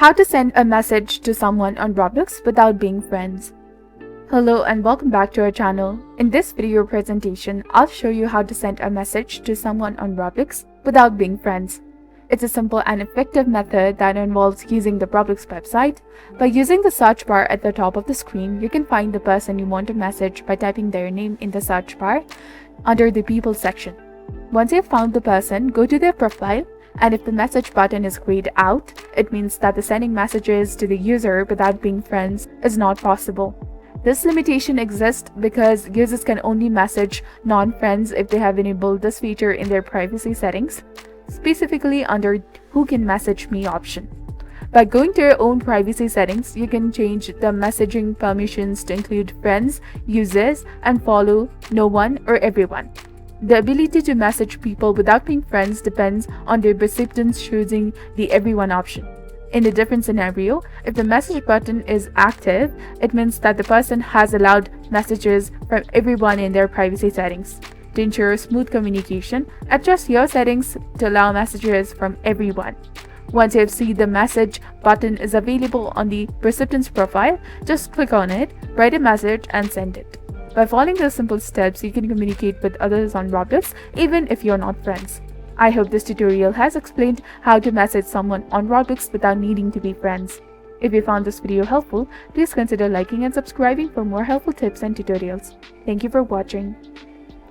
How to send a message to someone on Roblox without being friends. Hello and welcome back to our channel. In this video presentation, I'll show you how to send a message to someone on Roblox without being friends. It's a simple and effective method that involves using the Roblox website. By using the search bar at the top of the screen, you can find the person you want to message by typing their name in the search bar under the People section. Once you've found the person, go to their profile, and if the message button is grayed out, it means that the sending messages to the user without being friends is not possible. This limitation exists because users can only message non-friends if they have enabled this feature in their privacy settings, specifically under Who Can Message Me option. By going to your own privacy settings, you can change the messaging permissions to include friends, users, and follow, no one, or everyone. The ability to message people without being friends depends on the recipients choosing the everyone option. In a different scenario, if the message button is active, it means that the person has allowed messages from everyone in their privacy settings. To ensure smooth communication, adjust your settings to allow messages from everyone. Once you see the message button is available on the recipient's profile, just click on it, write a message, and send it. By following those simple steps, you can communicate with others on Roblox even if you're not friends. I hope this tutorial has explained how to message someone on Roblox without needing to be friends. If you found this video helpful, please consider liking and subscribing for more helpful tips and tutorials. Thank you for watching.